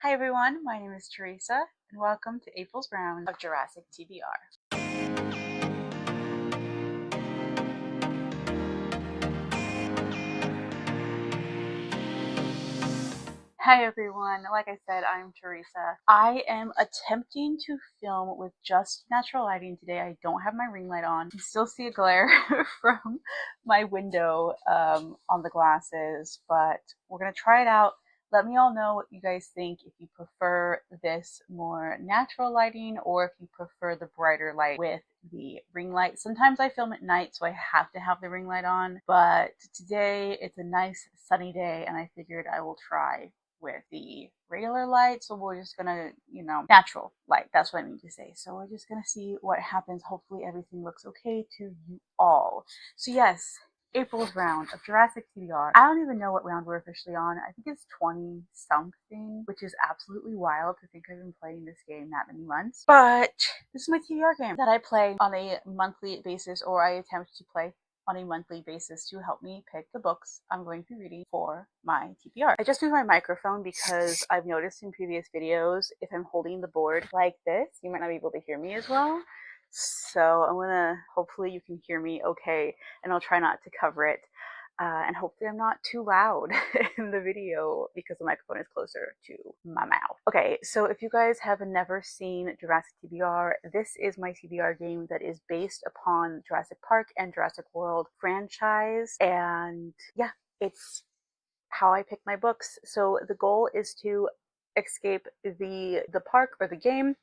Hi everyone, my name is Teresa, and welcome to April's round of Jurassic TBR. Hi everyone, like I said, I'm Teresa. I am attempting to film with just natural lighting today. I don't have my ring light on. You still see a glare from my window on the glasses, but we're gonna try it out. Let me all know what you guys think, if you prefer this more natural lighting or if you prefer the brighter light with the ring light. Sometimes I film at night, so I have to have the ring light on, but today it's a nice sunny day and I figured I will try with the regular light. So we're just gonna, natural light. That's what I mean to say. So we're just gonna see what happens. Hopefully everything looks okay to you all. So yes, April's round of Jurassic TBR. I don't even know what round we're officially on. I think it's 20 something, which is absolutely wild to think I've been playing this game that many months. But this is my TBR game that I play on a monthly basis, or I attempt to play on a monthly basis to help me pick the books I'm going to be reading for my TBR. I just moved my microphone because I've noticed in previous videos, if I'm holding the board like this, you might not be able to hear me as well. So I'm gonna, hopefully you can hear me okay, and I'll try not to cover it. And hopefully I'm not too loud in the video because the microphone is closer to my mouth. Okay, so if you guys have never seen Jurassic TBR, this is my TBR game that is based upon Jurassic Park and Jurassic World franchise. And yeah, it's how I pick my books. So the goal is to escape the park or the game.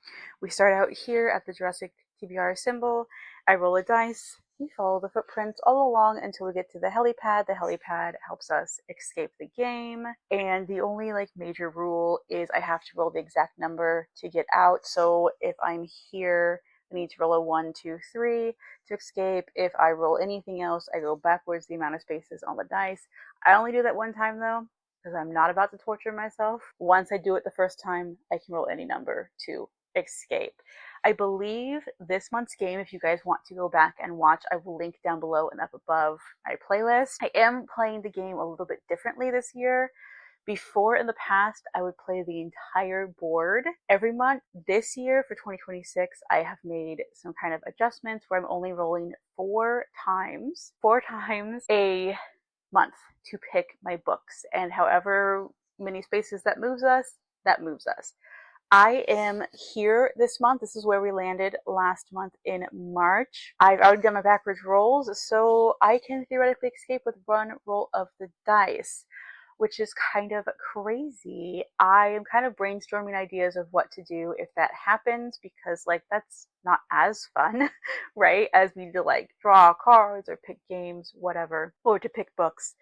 We start out here at the Jurassic TBR symbol. I roll a dice. We follow the footprints all along until we get to the helipad. The helipad helps us escape the game. And the only major rule is I have to roll the exact number to get out. So if I'm here, I need to roll a 1, 2, 3 to escape. If I roll anything else, I go backwards the amount of spaces on the dice. I only do that one time though, because I'm not about to torture myself. Once I do it the first time, I can roll any number to escape. I believe this month's game, if you guys want to go back and watch, I will link down below and up above my playlist. I am playing the game a little bit differently this year. Before, in the past, I would play the entire board every month. This year, for 2026, I have made some kind of adjustments where I'm only rolling four times a month to pick my books. And however many spaces that moves us, that moves us. I am here this month. This is where we landed last month in March. I've already done my backwards rolls, so I can theoretically escape with one roll of the dice, which is kind of crazy. I am kind of brainstorming ideas of what to do if that happens, because that's not as fun, right? As me to draw cards or pick games, whatever, or to pick books.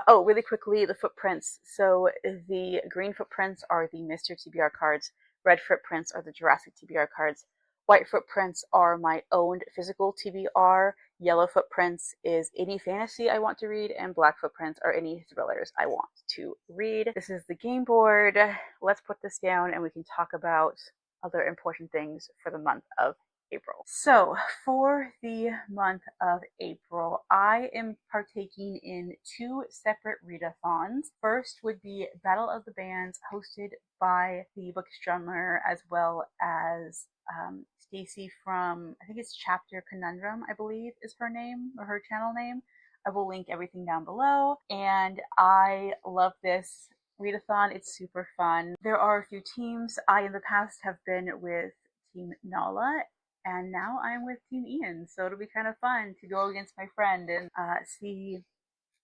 Oh, really quickly, the footprints. So the green footprints are the Mr. TBR cards. Red footprints are the Jurassic TBR cards. White footprints are my owned physical TBR. Yellow footprints is any fantasy I want to read, and black footprints are any thrillers I want to read. This is the game board. Let's put this down and we can talk about other important things for the month of April. So for the month of April, I am partaking in two separate readathons. First would be Battle of the Bands, hosted by the Bookish drummer as well as Stacy from, I think it's Chapter Conundrum, I believe is her name, or her channel name. I will link everything down below. And I love this readathon. It's super fun. There are a few teams. I in the past have been with Team Nala, and now I'm with Team Ian, so it'll be kind of fun to go against my friend and see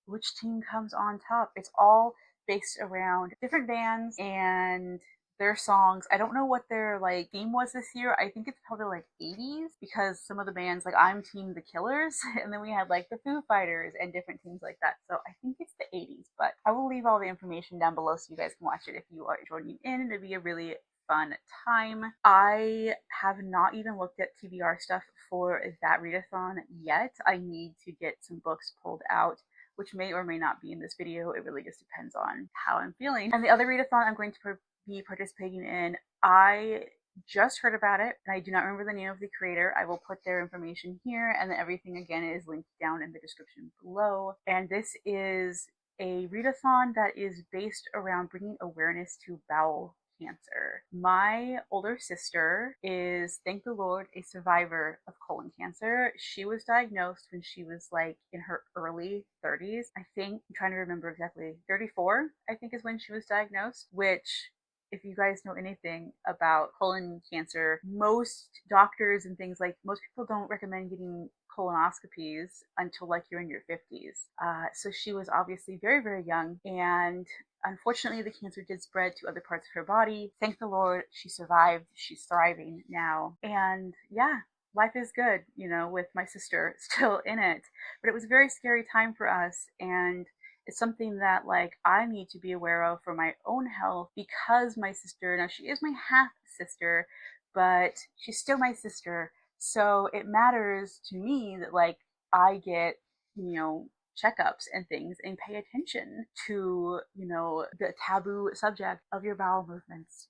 which team comes on top. It's all based around different bands and their songs. I don't know what their theme was this year. I think it's probably 80s, because some of the bands, I'm Team The Killers, and then we had the Foo Fighters and different teams like that. So I think it's the 80s, but I will leave all the information down below so you guys can watch it if you are joining in. It'll be a really fun time. I have not even looked at TBR stuff for that readathon yet. I need to get some books pulled out, which may or may not be in this video. It really just depends on how I'm feeling. And the other readathon I'm going to be participating in, I just heard about it, and I do not remember the name of the creator. I will put their information here, and then everything again is linked down in the description below. And this is a readathon that is based around bringing awareness to bowel cancer. My older sister is, thank the Lord, a survivor of colon cancer. She was diagnosed when she was like in her early 30s. I think, I'm trying to remember exactly, 34, I think is when she was diagnosed, which, if you guys know anything about colon cancer, most doctors and things, like most people don't recommend getting colonoscopies until like you're in your 50s. So she was obviously very, very young, and unfortunately the cancer did spread to other parts of her body. Thank the Lord, she survived. She's thriving now. And yeah, life is good, you know, with my sister still in it. But it was a very scary time for us, and it's something that like I need to be aware of for my own health, because my sister, now she is my half sister, but she's still my sister. So it matters to me that like I get, you know, checkups and things and pay attention to, you know, the taboo subject of your bowel movements.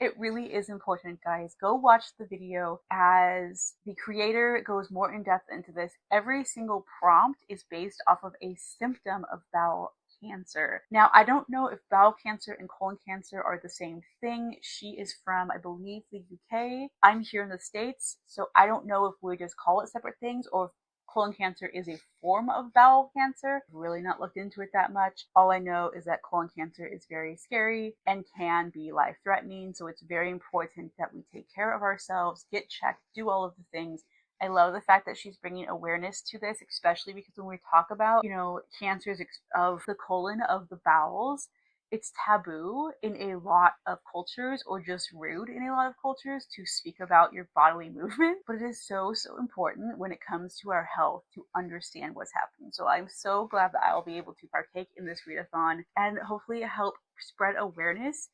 It really is important, guys. Go watch the video as the creator goes more in depth into this. Every single prompt is based off of a symptom of bowel cancer. Now, I don't know if bowel cancer and colon cancer are the same thing. She is from, I believe, the UK. I'm here in the States, so I don't know if we just call it separate things or if colon cancer is a form of bowel cancer. I've really not looked into it that much. All I know is that colon cancer is very scary and can be life-threatening, so it's very important that we take care of ourselves, get checked, do all of the things. I love the fact that she's bringing awareness to this, especially because when we talk about, you know, cancers of the colon, of the bowels, it's taboo in a lot of cultures, or just rude in a lot of cultures, to speak about your bodily movement. But it is so, so important when it comes to our health to understand what's happening. So I'm so glad that I'll be able to partake in this readathon and hopefully help spread awareness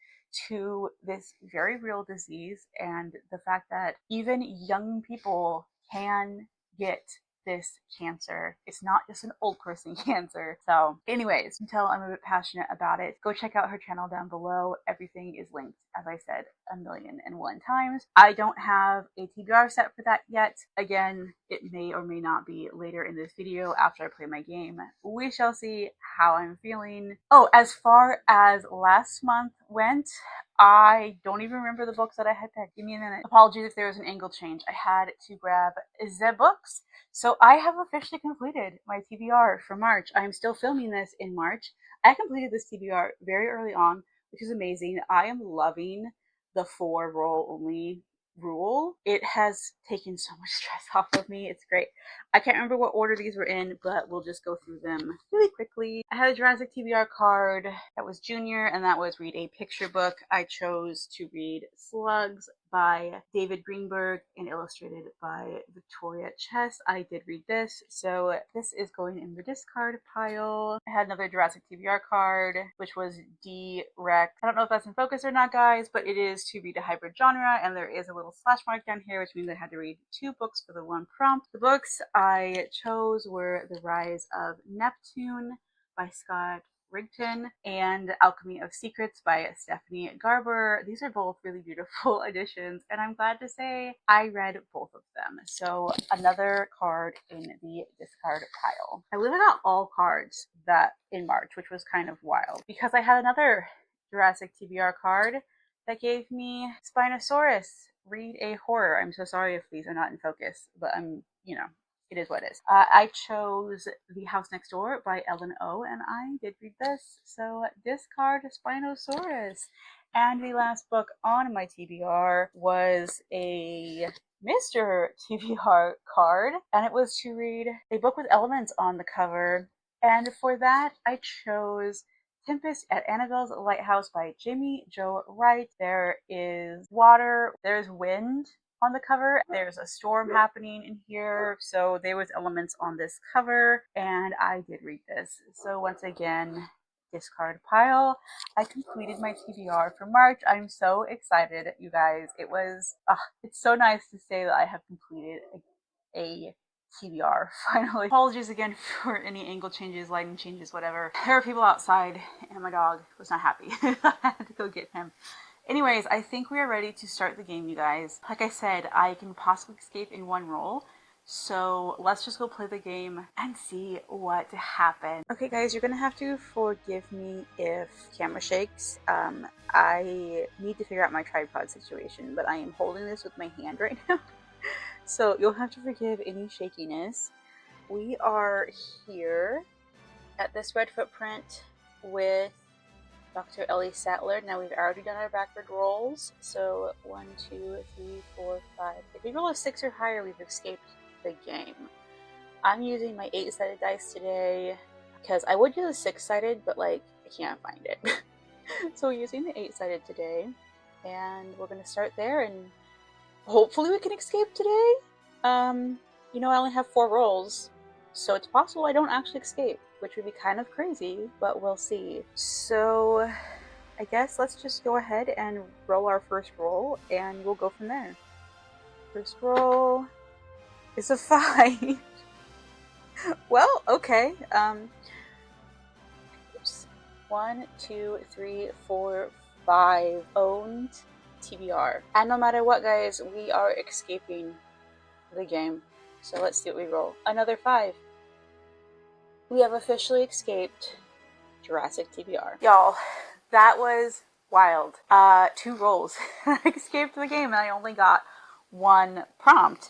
to this very real disease, and the fact that even young people can get this cancer. It's not just an old person cancer. So anyways, until I'm a bit passionate about it, go check out her channel down below. Everything is linked, as I said 1,000,001 times. I don't have a TBR set for that yet. Again, it may or may not be later in this video after I play my game. We shall see how I'm feeling. Oh, as far as last month went, I don't even remember the books that I had picked. Give me a minute. Apologies if there was an angle change. I had to grab the books. So I have officially completed my TBR for March. I'm still filming this in March. I completed this TBR very early on, which is amazing. I am loving the 4 roll only rule. It has taken so much stress off of me. It's great. I can't remember what order these were in, but we'll just go through them really quickly. I had a Jurassic TBR card that was junior, and that was read a picture book. I chose to read Slugs by David Greenberg and illustrated by Victoria Chess. I did read this, so this is going in the discard pile. I had another Jurassic TBR card, which was D-Rec. I don't know if that's in focus or not, guys, but it is to read a hybrid genre, and there is a little slash mark down here, which means I had to read 2 books for the 1 prompt. The books I chose were The Rise of Neptune by Scott Rigton and Alchemy of Secrets by Stephanie Garber. These are both really beautiful editions, and I'm glad to say I read both of them. So another card in the discard pile. I literally got all cards that in March, which was kind of wild, because I had another Jurassic TBR card that gave me Spinosaurus, read a horror. I'm so sorry if these are not in focus, but you know, it is what it is. I chose The House Next Door by Ellen O, and I did read this. So discard Spinosaurus. And the last book on my TBR was a Mr. TBR card, and it was to read a book with elements on the cover. And for that, I chose Tempest at Annabelle's Lighthouse by Jamie Jo Wright. There is water, there's wind on the cover. There's a storm happening in here, so there was elements on this cover, and I did read this. So once again, discard pile. I completed my TBR for March. I'm so excited, you guys. It's so nice to say that I have completed a TBR finally. Apologies again for any angle changes, lighting changes, whatever. There were people outside, and my dog was not happy. I had to go get him. Anyways, I think we are ready to start the game, you guys. Like I said, I can possibly escape in 1 roll. So let's just go play the game and see what happens. Okay guys, you're gonna have to forgive me if camera shakes. I need to figure out my tripod situation, but I am holding this with my hand right now. So you'll have to forgive any shakiness. We are here at this red footprint with Dr. Ellie Sattler. Now we've already done our backward rolls. So 1, 2, 3, 4, 5. If we roll a 6 or higher, we've escaped the game. I'm using my 8-sided dice today because I would use a 6-sided, but like I can't find it. So we're using the 8-sided today, and we're gonna start there, and hopefully we can escape today. You know, I only have 4 rolls, so it's possible I don't actually escape, which would be kind of crazy, but we'll see. So I guess let's just go ahead and roll our first roll, and we'll go from there. First roll is a 5. Well, okay. Oops. 1, 2, 3, 4, 5 owned TBR. And no matter what, guys, we are escaping the game. So let's see what we roll. Another 5. We have officially escaped Jurassic TBR. Y'all, that was wild. 2 rolls. I escaped the game and I only got 1 prompt.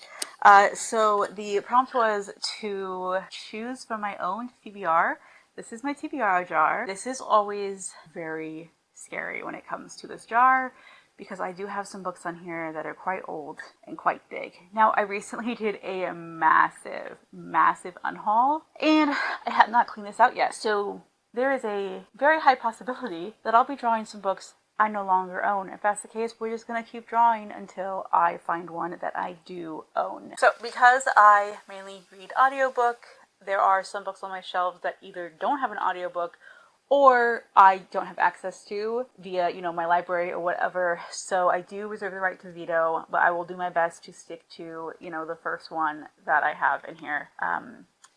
So the prompt was to choose from my own TBR. This is my TBR jar. This is always very scary when it comes to this jar because I do have some books on here that are quite old and quite big. Now, I recently did a massive unhaul and I have not cleaned this out yet. So there is a very high possibility that I'll be drawing some books I no longer own. If that's the case, we're just going to keep drawing until I find one that I do own. So because I mainly read audiobook, there are some books on my shelves that either don't have an audiobook or I don't have access to via, you know, my library or whatever. So I do reserve the right to veto, but I will do my best to stick to, you know, the first one that I have in here.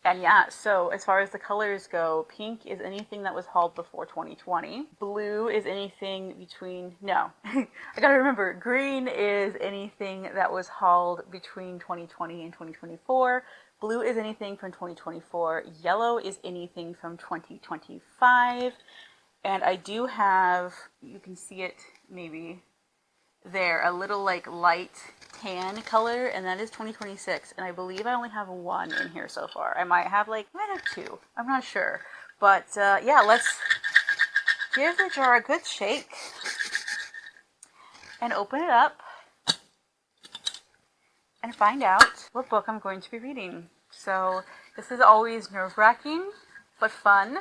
And yeah, so as far as the colors go, pink is anything that was hauled before 2020. Blue is anything between, no, I gotta remember, green is anything that was hauled between 2020 and 2024. Blue is anything from 2024. Yellow is anything from 2025. And I do have, you can see it maybe there, a little like light tan color, and that is 2026. And I believe I only have 1 in here so far. I might have 2. I'm not sure. But yeah, let's give the jar a good shake and open it up and find out what book I'm going to be reading. So this is always nerve-wracking, but fun.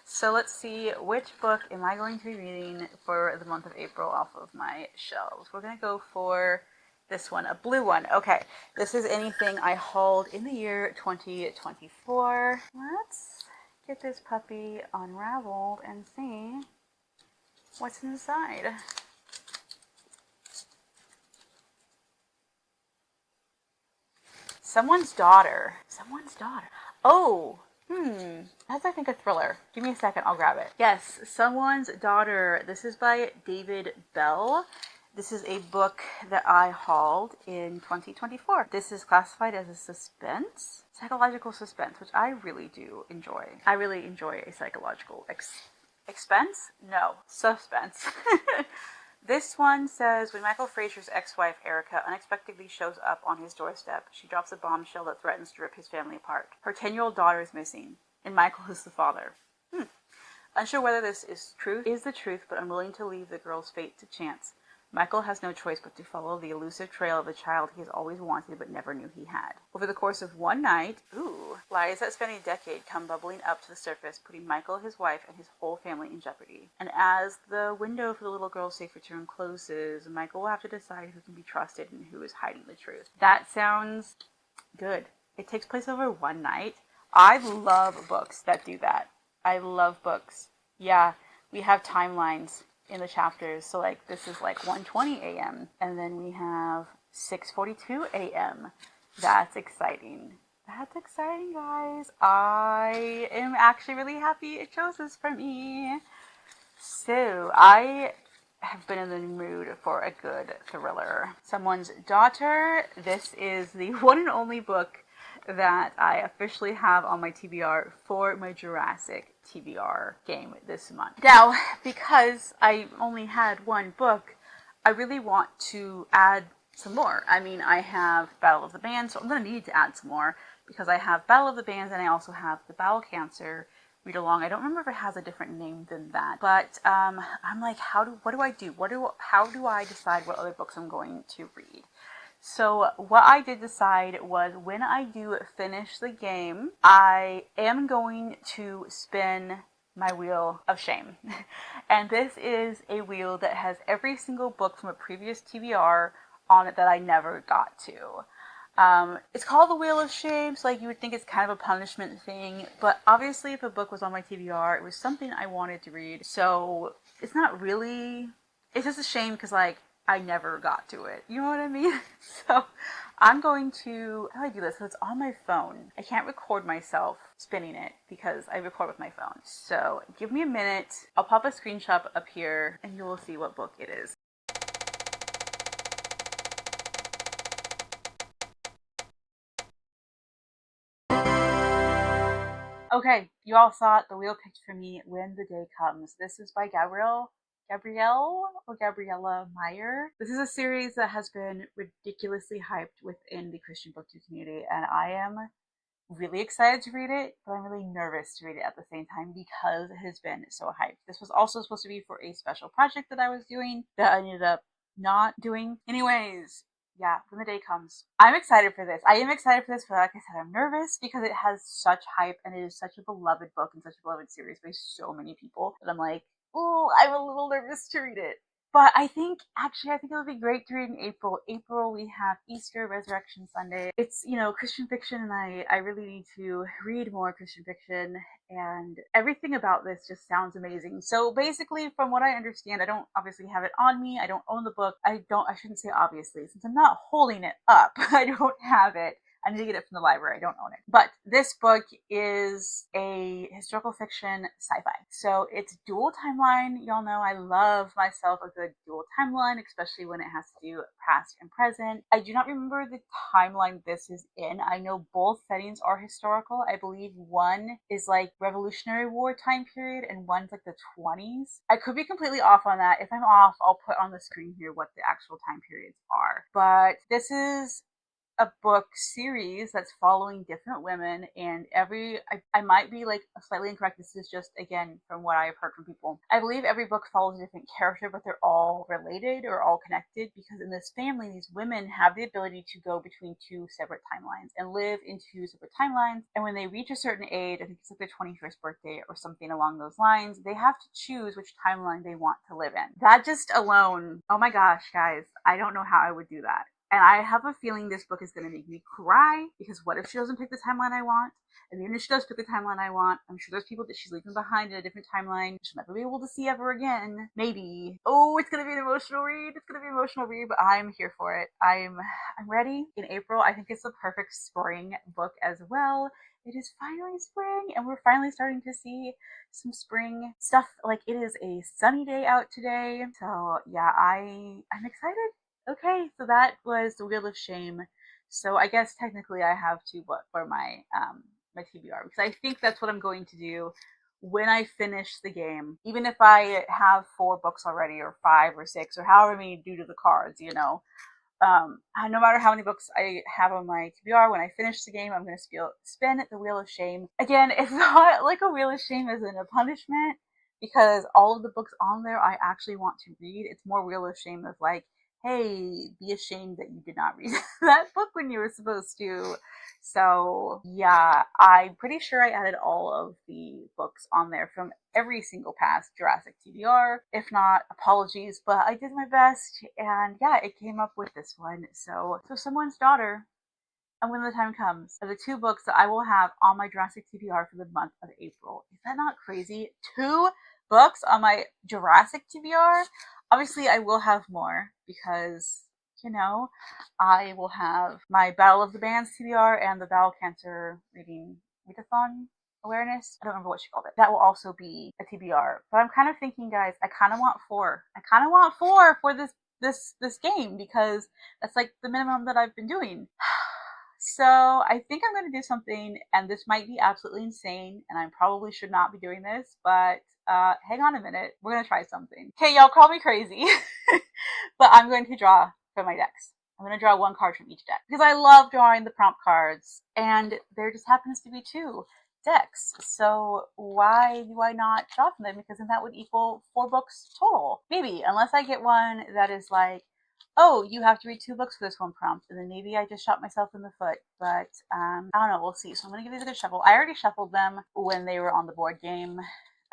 So let's see, which book am I going to be reading for the month of April off of my shelves. We're going to go for this one, a blue one. Okay, this is anything I hauled in the year 2024. Let's get this puppy unraveled and see what's inside. Someone's daughter. Someone's daughter. Oh, that's, I think, a thriller. Give me a second, I'll grab it. Yes, Someone's Daughter. This is by David Bell. This is a book that I hauled in 2024. This is classified as a suspense, psychological suspense, which I really do enjoy. I really enjoy a psychological expense? No, suspense. This one says, when Michael Fraser's ex-wife, Erica, unexpectedly shows up on his doorstep, she drops a bombshell that threatens to rip his family apart. Her 10-year-old daughter is missing, and Michael is the father. Unsure whether this is the truth, but unwilling to leave the girl's fate to chance. Michael has no choice but to follow the elusive trail of the child he has always wanted but never knew he had. Over the course of one night, lies that span a decade come bubbling up to the surface, putting Michael, his wife, and his whole family in jeopardy. And as the window for the little girl's safe return closes, Michael will have to decide who can be trusted and who is hiding the truth. That sounds good. It takes place over one night. I love books that do that. I love books. Yeah, we have timelines in the chapters. So like this is like 1:20 a.m. and then we have 6:42 a.m. That's exciting. That's exciting, guys. I am actually really happy it chose this for me. So I have been in the mood for a good thriller. Someone's Daughter. This is the one and only book that I officially have on my TBR for my Jurassic TBR game this month. Now, because I only had one book, I really want to add some more. I mean, I have Battle of the Bands, so I'm going to need to add some more because I have Battle of the Bands and I also have the Bowel Cancer read along. I don't remember if it has a different name than that, but I'm like, what do I do? How do I decide what other books I'm going to read? So what I did decide was when I do finish the game, I am going to spin my wheel of shame. And this is a wheel that has every single book from a previous TBR on it that I never got to. It's called the Wheel of Shame, so like you would think it's kind of a punishment thing, but obviously if a book was on my TBR, it was something I wanted to read, so it's not really, it's just a shame because like I never got to it, you know what I mean? So I'm going to, how do I do this? So it's on my phone. I can't record myself spinning it because I record with my phone. So give me a minute, I'll pop a screenshot up here and you will see what book it is. Okay, you all saw it. The wheel picked for me When the Day Comes. This is by Gabriella Meyer. This is a series that has been ridiculously hyped within the Christian booktube community, and I am really excited to read it, but I'm really nervous to read it at the same time because it has been so hyped. This was also supposed to be for a special project that I was doing that I ended up not doing. Anyways, yeah, When the Day Comes. I'm excited for this. I am excited for this, but like I said, I'm nervous because it has such hype and it is such a beloved book and such a beloved series by so many people that I'm like, oh, I'm a little nervous to read it. But I think it'll be great to read in April. April, we have Easter, Resurrection Sunday. It's, Christian fiction, and I really need to read more Christian fiction, and everything about this just sounds amazing. So basically, from what I understand, I don't obviously have it on me. I don't own the book. I shouldn't say obviously, since I'm not holding it up. I don't have it. I need to get it from the library. I don't own it. But this book is a historical fiction sci-fi. So it's dual timeline. Y'all know I love myself a good dual timeline, especially when it has to do past and present. I do not remember the timeline this is in. I know both settings are historical. I believe one is like Revolutionary War time period and one's like the 20s. I could be completely off on that. If I'm off, I'll put on the screen here what the actual time periods are. But this is a book series that's following different women, and I might be like slightly incorrect. This is just again from what I've heard from people. I believe every book follows a different character, but they're all related or all connected because in this family, these women have the ability to go between two separate timelines and live in two separate timelines. And when they reach a certain age, I think it's like their 21st birthday or something along those lines, they have to choose which timeline they want to live in. That just alone, oh my gosh, guys, I don't know how I would do that. And I have a feeling this book is going to make me cry because what if she doesn't pick the timeline I want? And even if she does pick the timeline I want, I'm sure there's people that she's leaving behind in a different timeline she'll never be able to see ever again. Maybe. Oh, it's going to be an emotional read. It's going to be an emotional read, but I'm here for it. I'm ready. In April, I think it's the perfect spring book as well. It is finally spring, and we're finally starting to see some spring stuff. Like, it is a sunny day out today. So, yeah, I'm excited. Okay, so that was the Wheel of Shame. So I guess technically I have to book for my TBR because I think that's what I'm going to do when I finish the game. Even if I have 4 books already, or 5 or 6, or however many due to the cards. No matter how many books I have on my TBR, when I finish the game, I'm going to spin the Wheel of Shame. Again, it's not like a Wheel of Shame isn't a punishment because all of the books on there I actually want to read. It's more Wheel of Shame of like, hey, be ashamed that you did not read that book when you were supposed to. So yeah, I'm pretty sure I added all of the books on there from every single past Jurassic TBR. If not, apologies, but I did my best, and yeah, it came up with this one. So Someone's Daughter and When the Time Comes are the 2 books that I will have on my Jurassic TBR for the month of April. Is that not crazy? 2 books on my Jurassic TBR? Obviously, I will have more because, I will have my Battle of the Bands TBR and the Bowel Cancer readathon. awareness. I don't remember what she called it. That will also be a TBR. But I'm kind of thinking, guys, I kind of want 4. I kind of want 4 for this game because that's like the minimum that I've been doing. So I think I'm going to do something, and this might be absolutely insane, and I probably should not be doing this, but hang on a minute. We're going to try something. Okay, y'all call me crazy, but I'm going to draw from my decks. I'm going to draw 1 card from each deck because I love drawing the prompt cards, and there just happens to be 2 decks. So why do I not draw from them? Because then that would equal 4 books total. Maybe, unless I get one that is like, oh, you have to read 2 books for this one prompt, and then maybe I just shot myself in the foot. But I don't know. We'll see. So I'm gonna give these a good shuffle. I already shuffled them when they were on the board game,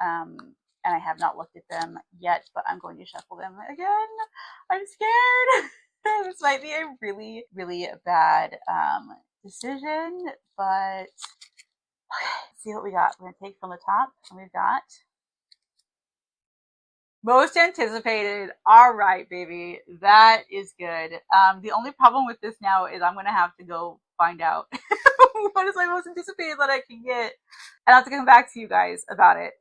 and I have not looked at them yet. But I'm going to shuffle them again. I'm scared. This might be a really, really bad decision, but let's see what we got. We're gonna take from the top, and we've got most anticipated. All right, baby. That is good. The only problem with this now is I'm going to have to go find out what is my most anticipated that I can get. And I have to come back to you guys about it.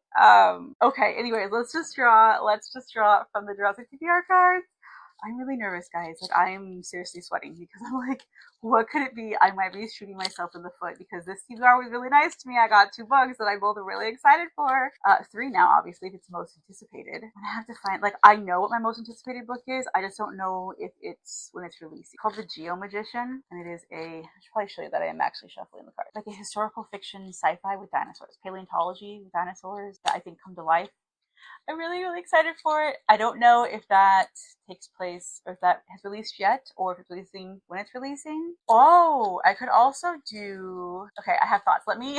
Okay, anyway, let's just draw from the Jurassic TBR cards. I'm really nervous, guys. Like, I'm seriously sweating because I'm like, what could it be? I might be shooting myself in the foot because this TBR was really nice to me. I got 2 books that I both are really excited for. 3 now, obviously, if it's most anticipated. I have to find, like, I know what my most anticipated book is. I just don't know if it's when it's released. It's called The Geo-Magician, and it is I should probably show you that I am actually shuffling the cards. Like a historical fiction sci-fi with dinosaurs. Paleontology with dinosaurs that I think come to life. I'm really, really excited for it. I don't know if that takes place or if that has released yet or if it's releasing when it's releasing. Oh, I could also do... Okay, I have thoughts. Let me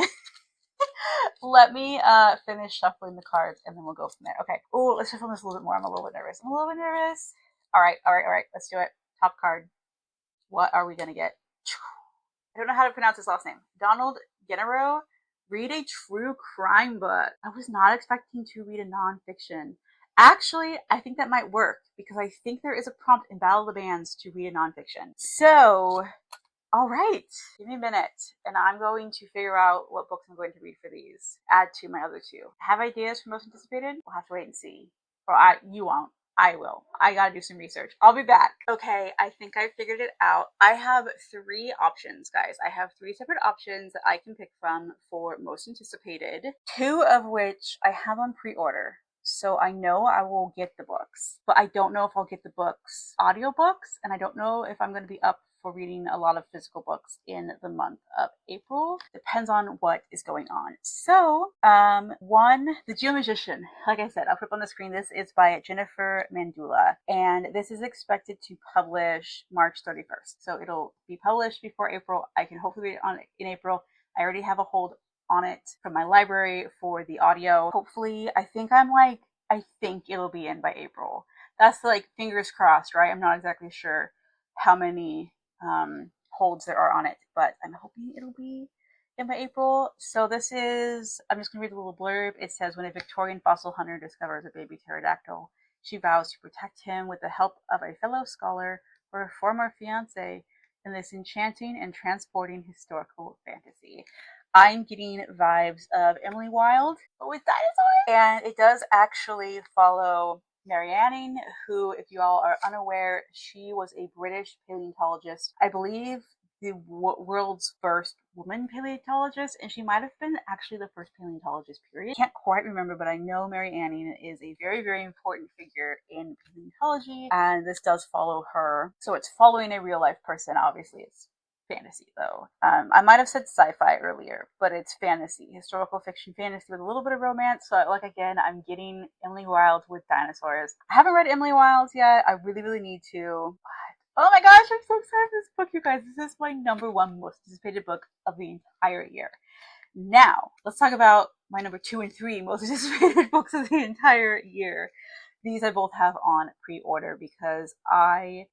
finish shuffling the cards and then we'll go from there. Okay. Oh, let's shuffle this a little bit more. I'm a little bit nervous. All right. Let's do it. Top card. What are we going to get? I don't know how to pronounce his last name. Donald Genero. Read a true crime book. I was not expecting to read a nonfiction. Actually, I think that might work because I think there is a prompt in Battle of the Bands to read a nonfiction. So, all right, give me a minute and I'm going to figure out what books I'm going to read for these. Add to my other 2. Have ideas for most anticipated? We'll have to wait and see. Or you won't. I will. I gotta do some research. I'll be back. Okay, I think I figured it out. I have 3 options, guys. I have 3 separate options that I can pick from for most anticipated, 2 of which I have on pre-order. So I know I will get the books, but I don't know if I'll get the books audiobooks, and I don't know if I'm going to be up for reading a lot of physical books in the month of April. Depends on what is going on. So, The Geo-Magician. Like I said, I'll put up on the screen. This is by Jennifer Mandula, and this is expected to publish March 31st. So it'll be published before April. I can hopefully read it in April. I already have a hold on it from my library for the audio. Hopefully, I think it'll be in by April. That's like fingers crossed, right? I'm not exactly sure how many holds there are on it, but I'm hoping it'll be in by April. So I'm just going to read the little blurb. It says, when a Victorian fossil hunter discovers a baby pterodactyl, she vows to protect him with the help of a fellow scholar or a former fiance in this enchanting and transporting historical fantasy. I'm getting vibes of Emily Wilde, but with dinosaurs. And it does actually follow Mary Anning, who, if you all are unaware, she was a British paleontologist. I believe the world's first woman paleontologist, and she might have been actually the first paleontologist, period. I can't quite remember, but I know Mary Anning is a very, very important figure in paleontology, and this does follow her. So it's following a real life person. Obviously, it's fantasy though. I might have said sci-fi earlier, but it's fantasy, historical fiction fantasy with a little bit of romance. So like, again, I'm getting Emily Wilde with dinosaurs. I haven't read Emily Wilde yet. I really, really need to. Oh my gosh, I'm so excited for this book, you guys. This is my #1 most anticipated book of the entire year. Now, let's talk about my #2 and 3 most anticipated books of the entire year. These I both have on pre-order because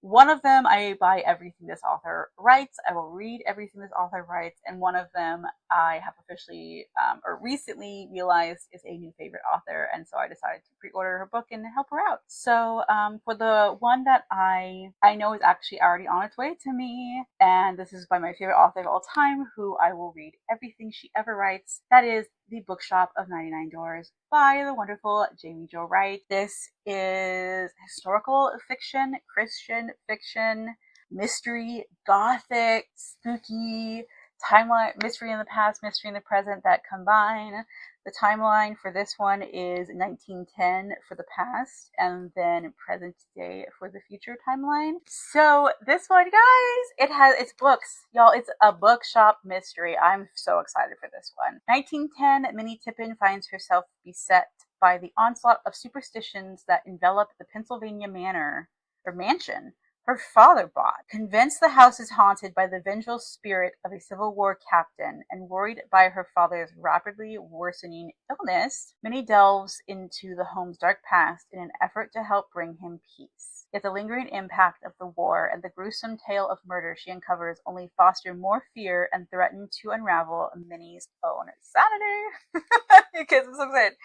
one of them, I buy everything this author writes. I will read everything this author writes. And one of them I have officially, or recently realized is a new favorite author. And so I decided to pre-order her book and help her out. So, for the one that I know is actually already on its way to me, and this is by my favorite author of all time, who I will read everything she ever writes. That is The Bookshop of 99 Doors by the wonderful Jamie Jo Wright. This is historical fiction, Christian fiction, mystery, gothic, spooky, timeline, mystery in the past, mystery in the present that combine. The timeline for this one is 1910 for the past and then present day for the future timeline. So this one, guys, it's books. Y'all, it's a bookshop mystery. I'm so excited for this one. 1910, Minnie Tippin finds herself beset by the onslaught of superstitions that envelop the Pennsylvania mansion her father bought. Convinced the house is haunted by the vengeful spirit of a Civil War captain and worried by her father's rapidly worsening illness, Minnie delves into the home's dark past in an effort to help bring him peace. Yet the lingering impact of the war and the gruesome tale of murder she uncovers only foster more fear and threaten to unravel Minnie's own sanity. Because I'm so excited.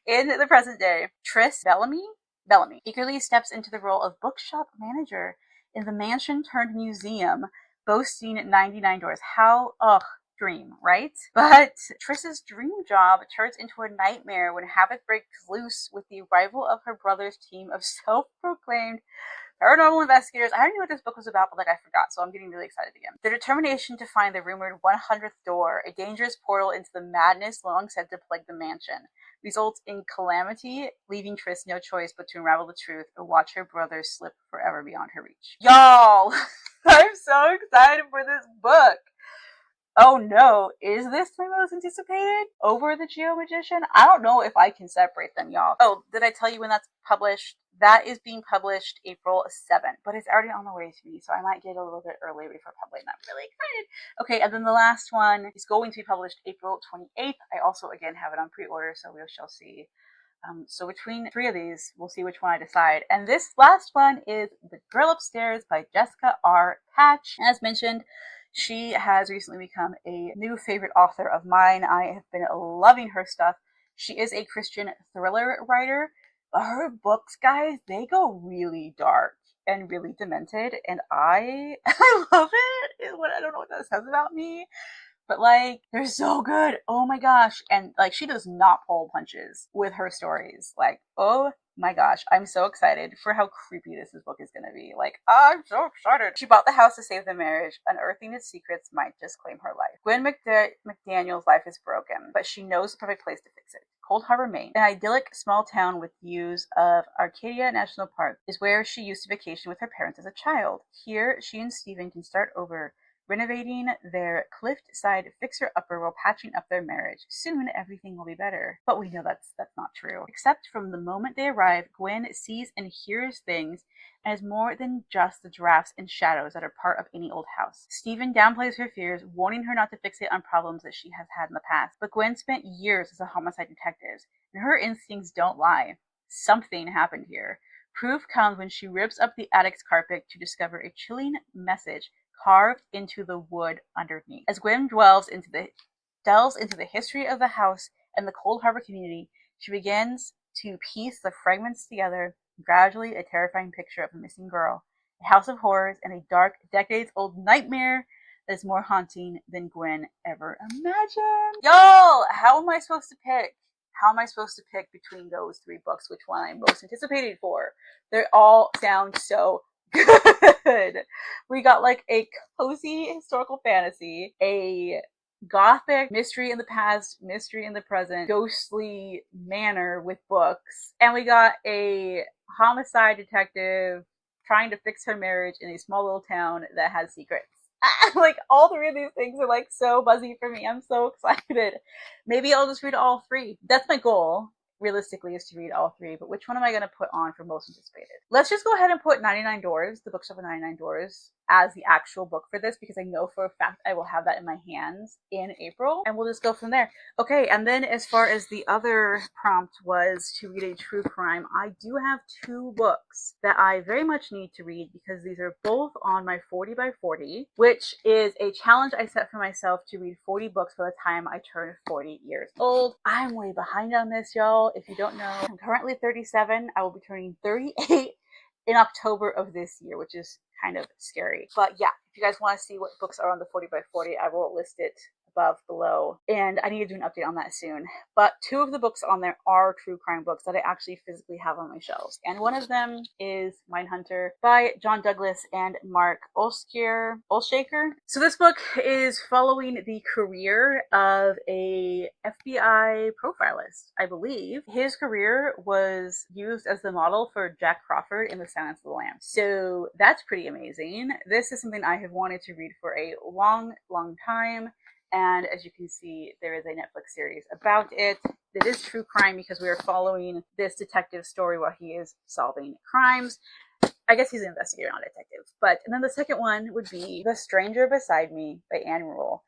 In the present day, Tris Bellamy eagerly steps into the role of bookshop manager in the mansion-turned-museum boasting 99 doors. How, dream, right? But Tris's dream job turns into a nightmare when havoc breaks loose with the arrival of her brother's team of self-proclaimed paranormal investigators. I already knew what this book was about, but I forgot, so I'm getting really excited again. Their determination to find the rumored 100th door, a dangerous portal into the madness long said to plague the mansion, results in calamity, leaving Tris no choice but to unravel the truth and watch her brother slip forever beyond her reach. Y'all, I'm so excited for this book. Oh no, is this my most anticipated over the Geo Magician? I don't know if I can separate them, y'all. Oh, did I tell you when that's published? That is being published April 7th, but it's already on the way to me, so I might get a little bit early before publishing. I'm really excited. Okay, and then the last one is going to be published April 28th. I also, again, have it on pre-order, so we shall see. So between three of these, we'll see which one I decide. And this last one is The Girl Upstairs by Jessica R. Patch. As mentioned, she has recently become a new favorite author of mine. I have been loving her stuff. She is a Christian thriller writer, but her books, guys, they go really dark and really demented, and I love it. I don't know what that says about me. But like, they're so good. Oh my gosh. And like, she does not pull punches with her stories. Like, oh my gosh, I'm so excited for how creepy this book is going to be. Like, I'm so excited. She bought the house to save the marriage. Unearthing its secrets might just claim her life. Gwen McDaniel's life is broken, but she knows the perfect place to fix it. Cold Harbor, Maine, an idyllic small town with views of Arcadia National Park, is where she used to vacation with her parents as a child. Here, she and Stephen can start over, renovating their cliffside fixer-upper while patching up their marriage. Soon, everything will be better. But we know that's not true. Except from the moment they arrive, Gwen sees and hears things and is more than just the drafts and shadows that are part of any old house. Stephen downplays her fears, warning her not to fixate on problems that she has had in the past. But Gwen spent years as a homicide detective, and her instincts don't lie. Something happened here. Proof comes when she rips up the attic's carpet to discover a chilling message carved into the wood underneath. As Gwen delves into the history of the house and the Cold Harbor community, she begins to piece the fragments together, gradually a terrifying picture of a missing girl, a house of horrors, and a dark, decades-old nightmare that is more haunting than Gwen ever imagined. Y'all, how am I supposed to pick? How am I supposed to pick between those three books which one I'm most anticipated for? They all sound so good. We got like a cozy historical fantasy, a gothic mystery in the past, mystery in the present, ghostly manor with books, and we got a homicide detective trying to fix her marriage in a small little town that has secrets. Like, all three of these things are like so buzzy for me. I'm so excited. Maybe I'll just read all three. That's my goal, realistically, is to read all three, but which one am I going to put on for most anticipated? Let's just go ahead and put 99 Doors, the Bookshop of 99 Doors, as the actual book for this, because I know for a fact I will have that in my hands in April, and we'll just go from there. Okay, and then as far as the other prompt was to read a true crime, I do have two books that I very much need to read because these are both on my 40 by 40, which is a challenge I set for myself to read 40 books by the time I turn 40 years old. I'm way behind on this, y'all. If you don't know, I'm currently 37. I will be turning 38 in October of this year, which is kind of scary. But yeah, if you guys want to see what books are on the 40 by 40, I will list it above, below, and I need to do an update on that soon. But two of the books on there are true crime books that I actually physically have on my shelves. And one of them is Mindhunter by John Douglas and Mark Olshaker. So this book is following the career of a FBI profilist, I believe. His career was used as the model for Jack Crawford in The Silence of the Lambs. So that's pretty amazing. This is something I have wanted to read for a long, long time. And as you can see, there is a Netflix series about it. It is true crime because we are following this detective's story while he is solving crimes. I guess he's an investigator, not a detective. And then the second one would be The Stranger Beside Me by Ann Rule.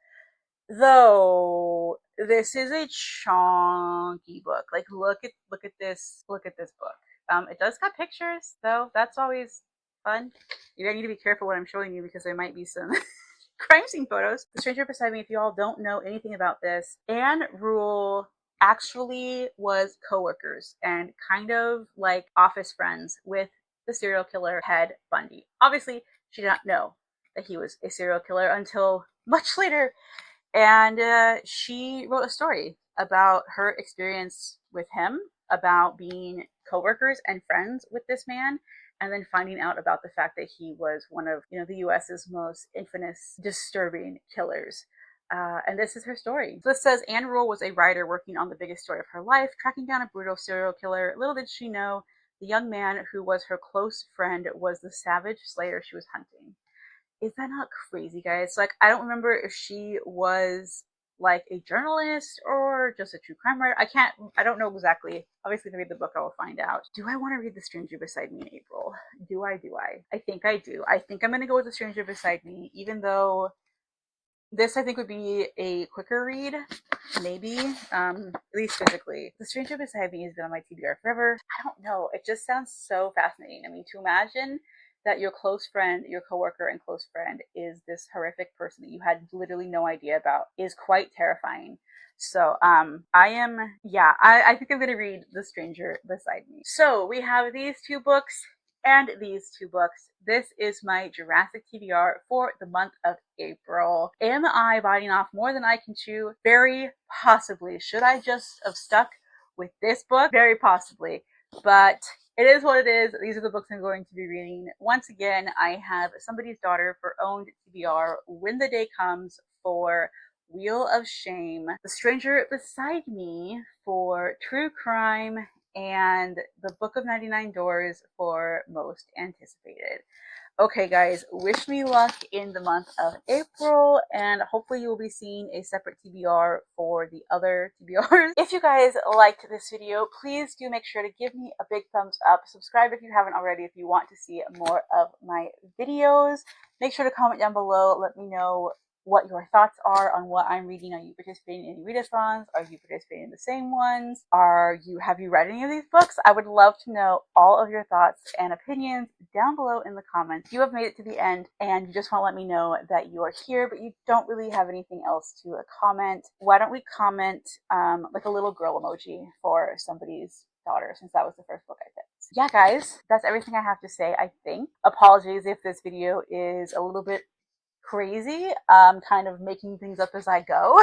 Though this is a chunky book. Like look at this book. It does got pictures, though. That's always fun. I need to be careful what I'm showing you because there might be some crime scene photos. The Stranger Beside Me, if you all don't know anything about this, Ann Rule actually was co-workers and kind of like office friends with the serial killer Ted Bundy. Obviously, she did not know that he was a serial killer until much later. And she wrote a story about her experience with him, about being co-workers and friends with this man, and then finding out about the fact that he was one of, the US's most infamous, disturbing killers. And this is her story. So this says, Ann Rule was a writer working on the biggest story of her life, tracking down a brutal serial killer. Little did she know the young man who was her close friend was the savage slayer she was hunting. Is that not crazy, guys? Like, I don't remember if she was like a journalist or just a true crime writer. I don't know exactly. Obviously, if I read the book, I will find out. Do I want to read The Stranger Beside Me in April? Do I? I think I do. I think I'm going to go with The Stranger Beside Me, even though this, I think, would be a quicker read, maybe, at least physically. The Stranger Beside Me has been on my TBR forever. I don't know. It just sounds so fascinating. I mean, to imagine that your close friend, your coworker and close friend is this horrific person that you had literally no idea about is quite terrifying. So, I think I'm going to read The Stranger Beside Me. So we have these two books and these two books. This is my Jurassic TBR for the month of April. Am I biting off more than I can chew? Very possibly. Should I just have stuck with this book? Very possibly. But it is what it is. These are the books I'm going to be reading. Once again, I have Somebody's Daughter for owned TBR when the day comes for Wheel of Shame, The Stranger Beside Me for true crime, and The Book of 99 Doors for most anticipated. Okay, guys, wish me luck in the month of April, and hopefully you'll be seeing a separate TBR for the other TBRs. If you guys liked this video, please do make sure to give me a big thumbs up. Subscribe if you haven't already if you want to see more of my videos. Make sure to comment down below. Let me know what your thoughts are on what I'm reading. Are you participating in any readathons? Are you participating in the same ones? Have you read any of these books? I would love to know all of your thoughts and opinions down below in the comments. You have made it to the end and you just want to let me know that you are here, but you don't really have anything else to comment. Why don't we comment like a little girl emoji for Somebody's Daughter, since that was the first book I picked. Yeah, guys, that's everything I have to say, I think. Apologies if this video is a little bit crazy. Kind of making things up as I go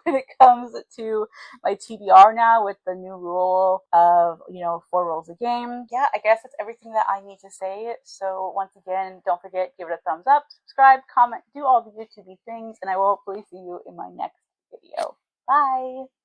when it comes to my TBR now with the new rule of, 4 rules a game. Yeah, I guess that's everything that I need to say. So once again, don't forget, give it a thumbs up, subscribe, comment, do all the YouTube things, and I will hopefully see you in my next video. Bye!